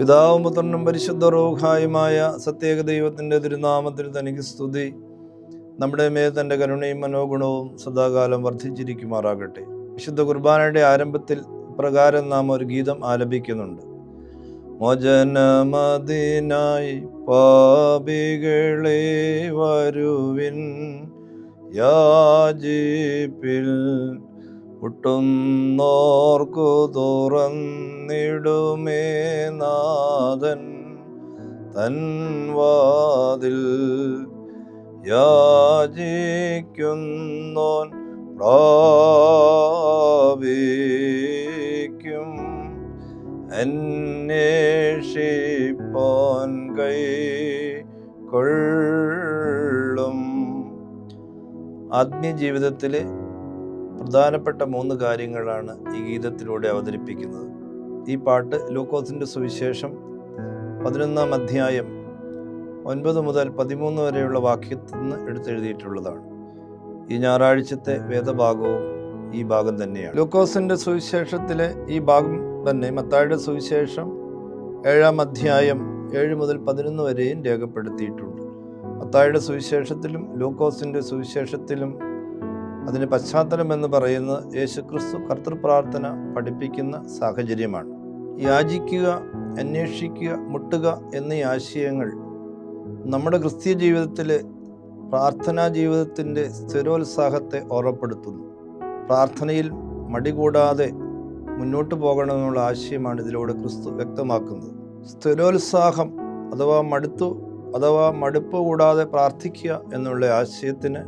പിതാവും പുത്രനും പരിശുദ്ധ റൂഹായുമായ സത്യേക ദൈവത്തിൻ്റെ തിരുനാമത്തിൽ തനിക്ക് സ്തുതി. നമ്മുടെ മേൽ തൻ്റെ കരുണയും മനോഗുണവും സദാകാലം വർദ്ധിച്ചിരിക്കുമാറാകട്ടെ. വിശുദ്ധ കുർബാനയുടെ ആരംഭത്തിൽ ഇപ്രകാരം നാം ഒരു ഗീതം ആലപിക്കുന്നുണ്ട്. മോചനമതിനായി പാപികളെ വരുവിൻ, യാചിപ്പിൽ മുട്ടുന്നോർക്കു തുറന്നിടുമേ നാഥൻ തൻ വാതിൽ, യാചിക്കുന്നോൻ പ്രാപിക്കും, അന്വേഷിപ്പോൻ കൈക്കൊള്ളും. ആത്മീയ ജീവിതത്തിലെ പ്രധാനപ്പെട്ട 3 കാര്യങ്ങളാണ് ഈ ഗീതത്തിലൂടെ അവതരിപ്പിക്കുന്നത്. ഈ പാട്ട് ലൂക്കോസിൻ്റെ സുവിശേഷം 11-ാം അധ്യായം 9 മുതൽ 13 വരെയുള്ള വാക്യത്തിൽ നിന്ന് എടുത്തെഴുതിയിട്ടുള്ളതാണ്. ഈ ഞായറാഴ്ചത്തെ വേദഭാഗവും ഈ ഭാഗം തന്നെയാണ്. ലൂക്കോസിൻ്റെ സുവിശേഷത്തിലെ ഈ ഭാഗം തന്നെ മത്തായിയുടെ സുവിശേഷം 7-ാം അധ്യായം 7 മുതൽ 11 വരെയും രേഖപ്പെടുത്തിയിട്ടുണ്ട്. മത്തായിയുടെ സുവിശേഷത്തിലും ലൂക്കോസിൻ്റെ സുവിശേഷത്തിലും അതിന് പശ്ചാത്തലം എന്ന് പറയുന്നത് യേശുക്രിസ്തു കർത്തൃപ്രാർത്ഥന പഠിപ്പിക്കുന്ന സാഹചര്യമാണ്. യാചിക്കുക, അന്വേഷിക്കുക, മുട്ടുക എന്നീ ആശയങ്ങൾ നമ്മുടെ ക്രിസ്തീയ ജീവിതത്തിലെ പ്രാർത്ഥനാ ജീവിതത്തിൻ്റെ സ്ഥിരോത്സാഹത്തെ ഓർമ്മപ്പെടുത്തുന്നു. പ്രാർത്ഥനയിൽ മടികൂടാതെ മുന്നോട്ട് പോകണമെന്നുള്ള ആശയമാണ് ഇതിലൂടെ ക്രിസ്തു വ്യക്തമാക്കുന്നത്. സ്ഥിരോത്സാഹം അഥവാ മടുപ്പ് കൂടാതെ പ്രാർത്ഥിക്കുക എന്നുള്ള ആശയത്തിന്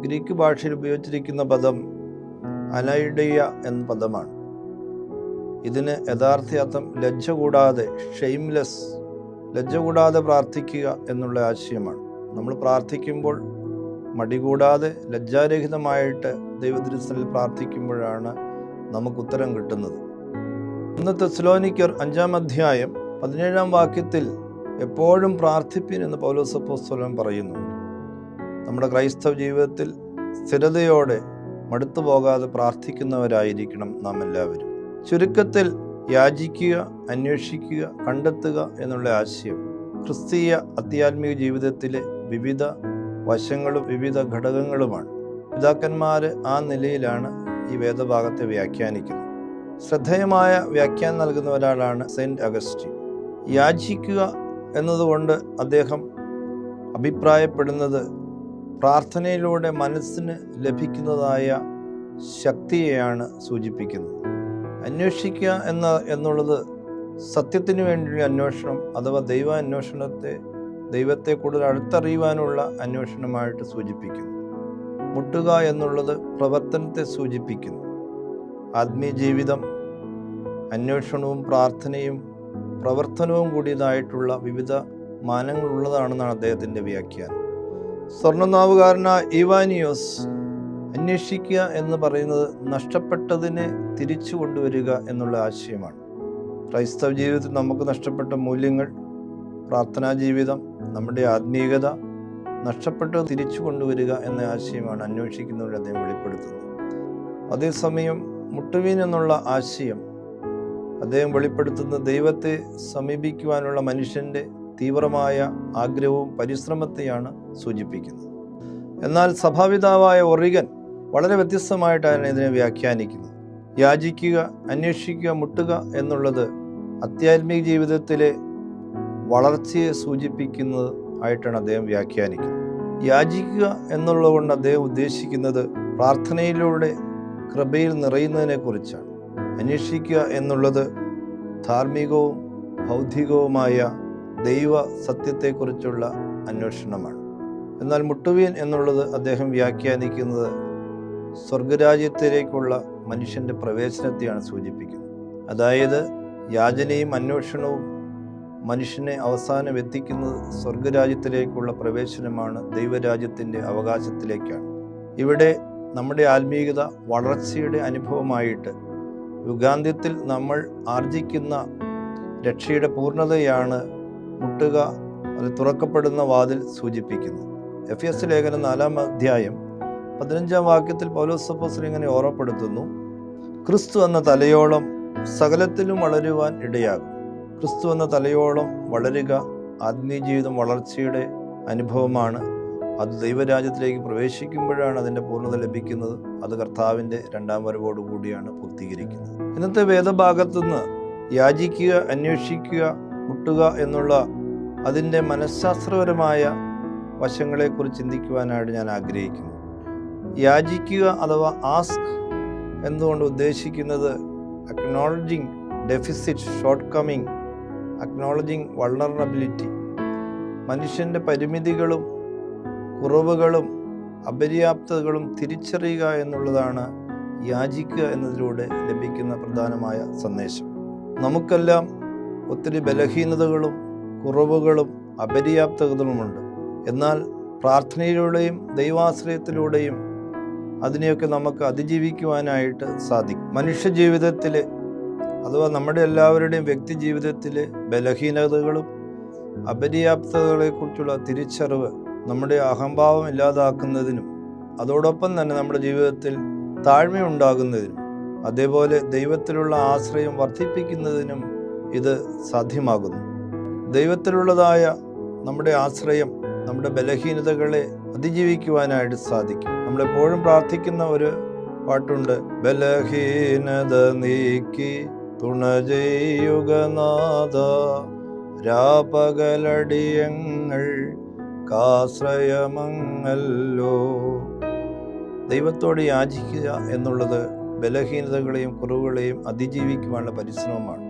ഗ്രീക്ക് ഭാഷയിൽ ഉപയോഗിച്ചിരിക്കുന്ന പദം അനൈഡിയ എന്ന പദമാണ്. ഇതിന് യഥാർത്ഥ അർത്ഥം ലജ്ജ കൂടാതെ, ഷെയിംലെസ്, ലജ്ജ കൂടാതെ പ്രാർത്ഥിക്കുക എന്നുള്ള ആശയമാണ്. നമ്മൾ പ്രാർത്ഥിക്കുമ്പോൾ മടികൂടാതെ ലജ്ജാരഹിതമായിട്ട് ദൈവദൃശ്യത്തിൽ പ്രാർത്ഥിക്കുമ്പോഴാണ് നമുക്ക് ഉത്തരം കിട്ടുന്നത്. 1 തെസ്സലോനിക്കർ 5-ാം അധ്യായം 17-ാം വാക്യത്തിൽ എപ്പോഴും പ്രാർത്ഥിപ്പിൻ എന്ന് പൗലോസ് അപ്പോസ്തലൻ പറയുന്നുണ്ട്. നമ്മുടെ ക്രൈസ്തവ ജീവിതത്തിൽ സ്ഥിരതയോടെ മടുത്തു പോകാതെ പ്രാർത്ഥിക്കുന്നവരായിരിക്കണം നാം എല്ലാവരും. ചുരുക്കത്തിൽ യാചിക്കുക, അന്വേഷിക്കുക, കണ്ടെത്തുക എന്നുള്ള ആശയം ക്രിസ്തീയ ആധ്യാത്മിക ജീവിതത്തിലെ വിവിധ വശങ്ങളും വിവിധ ഘടകങ്ങളുമാണ്. പിതാക്കന്മാർ ആ നിലയിലാണ് ഈ വേദഭാഗത്തെ വ്യാഖ്യാനിക്കുന്നത്. ശ്രദ്ധേയമായ വ്യാഖ്യാനം നൽകുന്ന ഒരാളാണ് സെയിൻറ്റ് അഗസ്റ്റിൻ. യാചിക്കുക എന്നതുകൊണ്ട് അദ്ദേഹം അഭിപ്രായപ്പെടുന്നത് പ്രാർത്ഥനയിലൂടെ മനസ്സിന് ലഭിക്കുന്നതായ ശക്തിയെയാണ് സൂചിപ്പിക്കുന്നത്. അന്വേഷിക്കുക എന്നുള്ളത് സത്യത്തിന് വേണ്ടിയുള്ള അന്വേഷണം അഥവാ ദൈവത്തെ കൂടുതൽ അടുത്തറിയുവാനുള്ള അന്വേഷണമായിട്ട് സൂചിപ്പിക്കുന്നു. മുട്ടുക എന്നുള്ളത് പ്രവർത്തനത്തെ സൂചിപ്പിക്കുന്നു. ആത്മീയ ജീവിതം അന്വേഷണവും പ്രാർത്ഥനയും പ്രവർത്തനവും കൂടിയതായിട്ടുള്ള വിവിധ മാനങ്ങളുള്ളതാണെന്നാണ് അദ്ദേഹത്തിൻ്റെ വ്യാഖ്യാനം. സ്വർണ്ണനാവുകാരനായ ഈവാനിയോസ് അന്വേഷിക്കുക എന്ന് പറയുന്നത് നഷ്ടപ്പെട്ടതിനെ തിരിച്ചു കൊണ്ടുവരിക എന്നുള്ള ആശയമാണ്. ക്രൈസ്തവ ജീവിതത്തിൽ നമുക്ക് നഷ്ടപ്പെട്ട മൂല്യങ്ങൾ, പ്രാർത്ഥനാ ജീവിതം, നമ്മുടെ ആത്മീയത നഷ്ടപ്പെട്ടത് തിരിച്ചു കൊണ്ടുവരിക എന്ന ആശയമാണ് അന്വേഷിക്കുന്നവരെ അദ്ദേഹം വെളിപ്പെടുത്തുന്നത്. അതേസമയം മുട്ടുവീൻ എന്നുള്ള ആശയം അദ്ദേഹം വെളിപ്പെടുത്തുന്ന ദൈവത്തെ സമീപിക്കുവാനുള്ള മനുഷ്യൻ്റെ തീവ്രമായ ആഗ്രഹവും പരിശ്രമത്തെയാണ് സൂചിപ്പിക്കുന്നത്. എന്നാൽ സഭാപിതാവായ ഒറിഗൻ വളരെ വ്യത്യസ്തമായിട്ടാണ് ഇതിനെ വ്യാഖ്യാനിക്കുന്നത്. യാചിക്കുക, അന്വേഷിക്കുക, മുട്ടുക എന്നുള്ളത് ആധ്യാത്മിക ജീവിതത്തിലെ വളർച്ചയെ സൂചിപ്പിക്കുന്നത് ആയിട്ടാണ് അദ്ദേഹം വ്യാഖ്യാനിക്കുന്നത്. യാചിക്കുക എന്നുള്ളത് കൊണ്ട് അദ്ദേഹം ഉദ്ദേശിക്കുന്നത് പ്രാർത്ഥനയിലൂടെ കൃപയിൽ നിറയുന്നതിനെ കുറിച്ചാണ്. അന്വേഷിക്കുക എന്നുള്ളത് ധാർമ്മികവും ഭൗതികവുമായ ദൈവ സത്യത്തെക്കുറിച്ചുള്ള അന്വേഷണമാണ്. എന്നാൽ മുട്ടുവീൻ എന്നുള്ളത് അദ്ദേഹം വ്യാഖ്യാനിക്കുന്നത് സ്വർഗരാജ്യത്തിലേക്കുള്ള മനുഷ്യൻ്റെ പ്രവേശനത്തെയാണ് സൂചിപ്പിക്കുന്നത്. അതായത് യാചനയും അന്വേഷണവും മനുഷ്യനെ അവസാനം എത്തിക്കുന്നത് സ്വർഗരാജ്യത്തിലേക്കുള്ള പ്രവേശനമാണ്, ദൈവരാജ്യത്തിൻ്റെ അവകാശത്തിലേക്കാണ്. ഇവിടെ നമ്മുടെ ആത്മീയത വളർച്ചയുടെ അനുഭവമായിട്ട് യുഗാന്ത്യത്തിൽ നമ്മൾ ആർജിക്കുന്ന രക്ഷയുടെ പൂർണ്ണതയാണ് മുട്ടുക, അത് തുറക്കപ്പെടുന്ന വാതിൽ സൂചിപ്പിക്കുന്നത്. എഫെസ്യ ലേഖനം 4-ാം അധ്യായം 15-ാം വാക്യത്തിൽ പൗലോസ് അപ്പോസ്തലൻ ഇങ്ങനെ ഓർമ്മപ്പെടുത്തുന്നു: ക്രിസ്തു എന്ന തലയോളം സകലത്തിലും വളരുവാൻ ഇടയാകും. ക്രിസ്തു എന്ന തലയോളം വളരുക ആത്മീയ ജീവിതം വളർച്ചയുടെ അനുഭവമാണ്. അത് ദൈവരാജ്യത്തിലേക്ക് പ്രവേശിക്കുമ്പോഴാണ് അതിൻ്റെ പൂർണ്ണത ലഭിക്കുന്നത്. അത് കർത്താവിൻ്റെ രണ്ടാം വരവോടു കൂടിയാണ് പൂർത്തീകരിക്കുന്നത്. ഇന്നത്തെ വേദഭാഗത്തുനിന്ന് യാചിക്കുക, അന്വേഷിക്കുക, മുട്ടുക എന്നുള്ള അതിൻ്റെ മനഃശാസ്ത്രപരമായ വശങ്ങളെക്കുറിച്ച് ചിന്തിക്കുവാനായിട്ട് ഞാൻ ആഗ്രഹിക്കുന്നു. യാചിക്കുക അഥവാ ആസ്ക് എന്തുകൊണ്ട് ഉദ്ദേശിക്കുന്നത് acknowledging deficit, short coming, acknowledging vulnerability, മനുഷ്യൻ്റെ പരിമിതികളും കുറവുകളും അപര്യാപ്തതകളും തിരിച്ചറിയുക എന്നുള്ളതാണ് യാചിക്കുക എന്നതിലൂടെ ലഭിക്കുന്ന പ്രധാനമായ സന്ദേശം. നമുക്കെല്ലാം ഒത്തിരി ബലഹീനതകളും കുറവുകളും അപര്യാപ്തതകളുമുണ്ട്. എന്നാൽ പ്രാർത്ഥനയിലൂടെയും ദൈവാശ്രയത്തിലൂടെയും അതിനെയൊക്കെ നമുക്ക് അതിജീവിക്കുവാനായിട്ട് സാധിക്കും. മനുഷ്യ ജീവിതത്തിൽ അഥവാ നമ്മുടെ എല്ലാവരുടെയും വ്യക്തി ജീവിതത്തിലെ ബലഹീനതകളും അപര്യാപ്തതകളെക്കുറിച്ചുള്ള തിരിച്ചറിവ് നമ്മുടെ അഹംഭാവം ഇല്ലാതാക്കുന്നതിനും അതോടൊപ്പം തന്നെ നമ്മുടെ ജീവിതത്തിൽ താഴ്മയുണ്ടാകുന്നതിനും അതേപോലെ ദൈവത്തിലുള്ള ആശ്രയം വർദ്ധിപ്പിക്കുന്നതിനും ഇത് സാധ്യമാകുന്നു. ദൈവത്തിലുള്ളതായ നമ്മുടെ ആശ്രയം നമ്മുടെ ബലഹീനതകളെ അതിജീവിക്കുവാനായിട്ട് സാധിക്കും. നമ്മളെപ്പോഴും പ്രാർത്ഥിക്കുന്ന ഒരു പാട്ടുണ്ട്, ബലഹീനത നീക്കി തുണ ചെയ്യുക നാഥ, രാപകലടിയങ്ങൾ കാശ്രയമങ്ങല്ലോ. ദൈവത്തോട് യാചിക്കുക എന്നുള്ളത് ബലഹീനതകളെയും കുറവുകളെയും അതിജീവിക്കുവാനുള്ള പരിശ്രമമാണ്.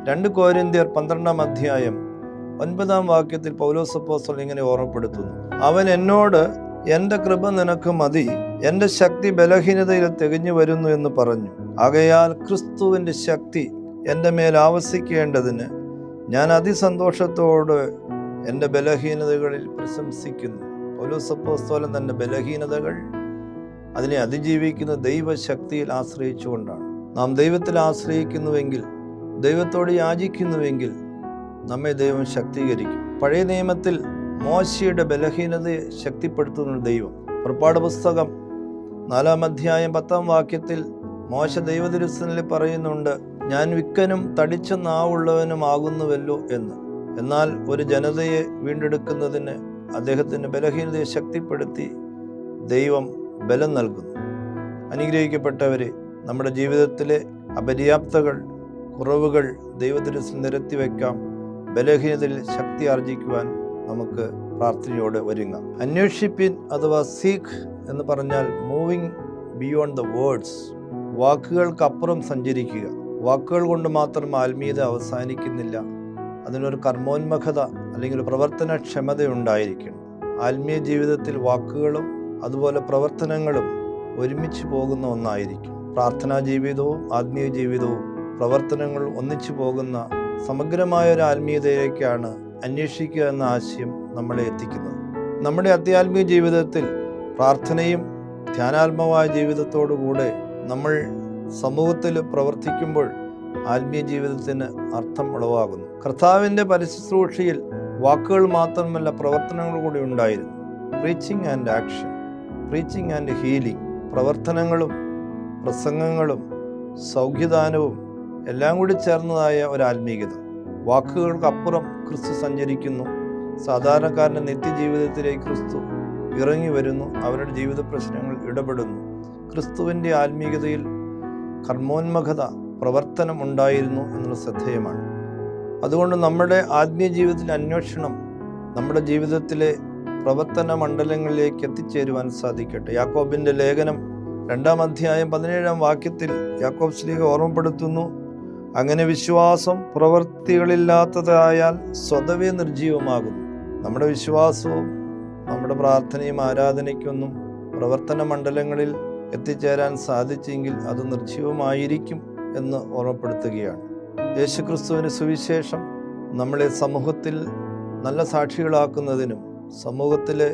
2 കൊരിന്ത്യർ 12-ാം അധ്യായം 9-ാം വാക്യത്തിൽ പൗലോസ് അപ്പോസ്തലൻ ഇങ്ങനെ ഓർമ്മപ്പെടുത്തുന്നു, അവൻ എന്നോട് എൻ്റെ കൃപ നിനക്ക് മതി, എൻ്റെ ശക്തി ബലഹീനതയിൽ തികഞ്ഞു വരുന്നു എന്ന് പറഞ്ഞു. ആകയാൽ ക്രിസ്തുവിൻ്റെ ശക്തി എൻ്റെ മേൽ ആവസിക്കേണ്ടതിന് ഞാൻ അതിസന്തോഷത്തോട് എൻ്റെ ബലഹീനതകളിൽ പ്രശംസിക്കുന്നു. പൗലോസ് അപ്പോസ്തലൻ തൻ്റെ ബലഹീനതകൾ അതിനെ അതിജീവിക്കുന്ന ദൈവശക്തിയിൽ ആശ്രയിച്ചുകൊണ്ടാണ്. നാം ദൈവത്തിൽ ആശ്രയിക്കുന്നുവെങ്കിൽ, ദൈവത്തോട് യാചിക്കുന്നുവെങ്കിൽ നമ്മെ ദൈവം ശക്തീകരിക്കും. പഴയ നിയമത്തിൽ മോശയുടെ ബലഹീനതയെ ശക്തിപ്പെടുത്തുന്ന ദൈവം. പുറപ്പാട് പുസ്തകം 4-ാം അധ്യായം 10-ാം വാക്യത്തിൽ മോശ ദൈവതിരുസന്നിൽ പറയുന്നുണ്ട്, ഞാൻ വിക്കനും തടിച്ച നാവുള്ളവനുമാകുന്നുവല്ലോ എന്ന്. എന്നാൽ ഒരു ജനതയെ വീണ്ടെടുക്കുന്നതിന് അദ്ദേഹത്തിൻ്റെ ബലഹീനതയെ ശക്തിപ്പെടുത്തി ദൈവം ബലം നൽകുന്നു. അനുഗ്രഹിക്കപ്പെട്ടവരെ, നമ്മുടെ ജീവിതത്തിലെ അപര്യാപ്തകൾ, കുറവുകൾ ദൈവത്തിരുസന്നിൽ നിരത്തി വയ്ക്കാം. ബലഹീനതയിൽ ശക്തി ആർജിക്കുവാൻ നമുക്ക് പ്രാർത്ഥനയോടെ ഒരുങ്ങാം. അന്വേഷിപ്പിൻ അഥവാ സീക്ക് എന്ന് പറഞ്ഞാൽ മൂവിങ് ബിയോണ്ട് ദ വേർഡ്സ്, വാക്കുകൾക്കപ്പുറം സഞ്ചരിക്കുക. വാക്കുകൾ കൊണ്ട് മാത്രം ആത്മീയത അവസാനിക്കുന്നില്ല. അതിനൊരു കർമ്മോന്മുഖത അല്ലെങ്കിൽ ഒരു പ്രവർത്തനക്ഷമത ഉണ്ടായിരിക്കണം. ആത്മീയ ജീവിതത്തിൽ വാക്കുകളും അതുപോലെ പ്രവർത്തനങ്ങളും ഒരുമിച്ച് പോകുന്ന ഒന്നായിരിക്കും. പ്രാർത്ഥനാ ജീവിതവും ആത്മീയ ജീവിതവും പ്രവർത്തനങ്ങളും ഒന്നിച്ചു പോകുന്ന സമഗ്രമായ ഒരു ആത്മീയതയിലേക്കാണ് അന്വേഷിക്കുക എന്ന ആശയം നമ്മളെ എത്തിക്കുന്നത്. നമ്മുടെ അത്യാത്മീയ ജീവിതത്തിൽ പ്രാർത്ഥനയും ധ്യാനാത്മകമായ ജീവിതത്തോടുകൂടെ നമ്മൾ സമൂഹത്തിൽ പ്രവർത്തിക്കുമ്പോൾ ആത്മീയ ജീവിതത്തിന് അർത്ഥം ഉളവാകുന്നു. കർത്താവിൻ്റെ പരിശുശ്രൂഷയിൽ വാക്കുകൾ മാത്രമല്ല പ്രവർത്തനങ്ങൾ കൂടി ഉണ്ടായിരുന്നു. Preaching and action, preaching and healing, പ്രവർത്തനങ്ങളും പ്രസംഗങ്ങളും സൗഖ്യദാനവും എല്ലാം കൂടി ചേർന്നതായ ഒരു ആത്മീയത. വാക്കുകൾക്കപ്പുറം ക്രിസ്തു സഞ്ചരിക്കുന്നു. സാധാരണക്കാരൻ്റെ നിത്യജീവിതത്തിലേക്ക് ക്രിസ്തു ഇറങ്ങി വരുന്നു. അവരുടെ ജീവിത പ്രശ്നങ്ങൾ ഇടപെടുന്നു. ക്രിസ്തുവിൻ്റെ ആത്മീയതയിൽ കർമ്മോന്മുഖത, പ്രവർത്തനം ഉണ്ടായിരുന്നു എന്നുള്ളത് ശ്രദ്ധേയമാണ്. അതുകൊണ്ട് നമ്മുടെ ആത്മീയ ജീവിതത്തിലെ അന്വേഷണം നമ്മുടെ ജീവിതത്തിലെ പ്രവർത്തന മണ്ഡലങ്ങളിലേക്ക് എത്തിച്ചേരുവാൻ സാധിക്കട്ടെ. യാക്കോബിൻ്റെ ലേഖനം 2-ാം അധ്യായം 17-ാം വാക്യത്തിൽ യാക്കോബ് ശ്ലീഹ ഓർമ്മപ്പെടുത്തുന്നു, അങ്ങനെ വിശ്വാസം പ്രവൃത്തികളില്ലാത്തതായാൽ സ്വതവേ നിർജീവമാകുന്നു. നമ്മുടെ വിശ്വാസവും നമ്മുടെ പ്രാർത്ഥനയും ആരാധനയ്ക്കൊന്നും പ്രവർത്തന മണ്ഡലങ്ങളിൽ എത്തിച്ചേരാൻ സാധിച്ചെങ്കിൽ അത് നിർജീവമായിരിക്കും എന്ന് ഓർമ്മപ്പെടുത്തുകയാണ്. യേശുക്രിസ്തുവിൻ്റെ സുവിശേഷം നമ്മളെ സമൂഹത്തിൽ നല്ല സാക്ഷികളാക്കുന്നതിനും സമൂഹത്തിലെ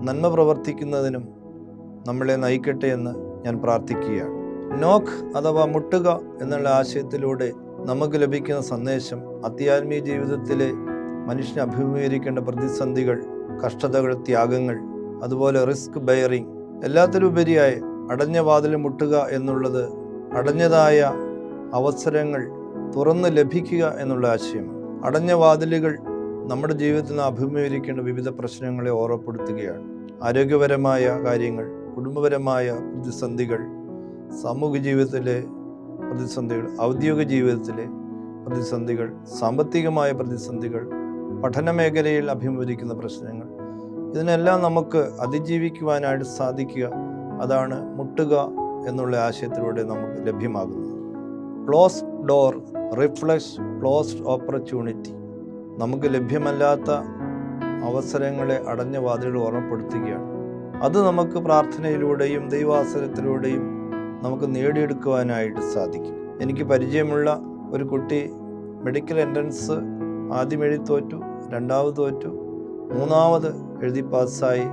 നന്മ പ്രവർത്തിക്കുന്നതിനും നമ്മളെ നയിക്കട്ടെ എന്ന് ഞാൻ പ്രാർത്ഥിക്കുകയാണ്. നോക്ക് അഥവാ മുട്ടുക എന്നുള്ള ആശയത്തിലൂടെ നമുക്ക് ലഭിക്കുന്ന സന്ദേശം അത്യാത്മീയ ജീവിതത്തിലെ മനുഷ്യനെ അഭിമുഖീകരിക്കേണ്ട പ്രതിസന്ധികൾ, കഷ്ടതകൾ, ത്യാഗങ്ങൾ, അതുപോലെ റിസ്ക് ബെയറിങ്, എല്ലാത്തിലുപരിയായി അടഞ്ഞ വാതിൽ മുട്ടുക എന്നുള്ളത് അടഞ്ഞതായ അവസരങ്ങൾ തുറന്ന് ലഭിക്കുക എന്നുള്ള ആശയമാണ്. അടഞ്ഞ വാതിലുകൾ നമ്മുടെ ജീവിതത്തിൽ നിന്ന് അഭിമുഖീകരിക്കേണ്ട വിവിധ പ്രശ്നങ്ങളെ ഓർമ്മപ്പെടുത്തുകയാണ്. ആരോഗ്യപരമായ കാര്യങ്ങൾ, കുടുംബപരമായ പ്രതിസന്ധികൾ, സാമൂഹിക ജീവിതത്തിലെ പ്രതിസന്ധികൾ, ഔദ്യോഗിക ജീവിതത്തിലെ പ്രതിസന്ധികൾ, സാമ്പത്തികമായ പ്രതിസന്ധികൾ, പഠന മേഖലയിൽ അഭിമുഖീകരിക്കുന്ന പ്രശ്നങ്ങൾ, ഇതിനെല്ലാം നമുക്ക് അതിജീവിക്കുവാനായിട്ട് സാധിക്കുക. അതാണ് മുട്ടുക എന്നുള്ള ആശയത്തിലൂടെ നമുക്ക് ലഭ്യമാകുന്നത്. Closed door reflects closed opportunity. നമുക്ക് ലഭ്യമല്ലാത്ത അവസരങ്ങളെ അടഞ്ഞ വാതിലുകൾ ഓർമ്മപ്പെടുത്തുകയാണ്. അത് നമുക്ക് പ്രാർത്ഥനയിലൂടെയും ദൈവാസനത്തിലൂടെയും നമുക്ക് നേടിയെടുക്കുവാനായിട്ട് സാധിക്കും. എനിക്ക് പരിചയമുള്ള ഒരു കുട്ടി മെഡിക്കൽ എൻട്രൻസ് ആദ്യം എഴുതി തോറ്റു, രണ്ടാമത് തോറ്റു, മൂന്നാമത് എഴുതി പാസ്സായി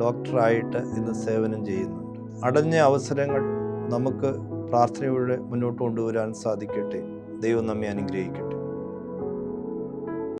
ഡോക്ടറായിട്ട് ഇന്ന് സേവനം ചെയ്യുന്നുണ്ട്. അടഞ്ഞ അവസരങ്ങൾ നമുക്ക് പ്രാർത്ഥനയിലൂടെ മുന്നോട്ട് കൊണ്ടുവരാൻ സാധിക്കട്ടെ. ദൈവം നമ്മെ അനുഗ്രഹിക്കട്ടെ.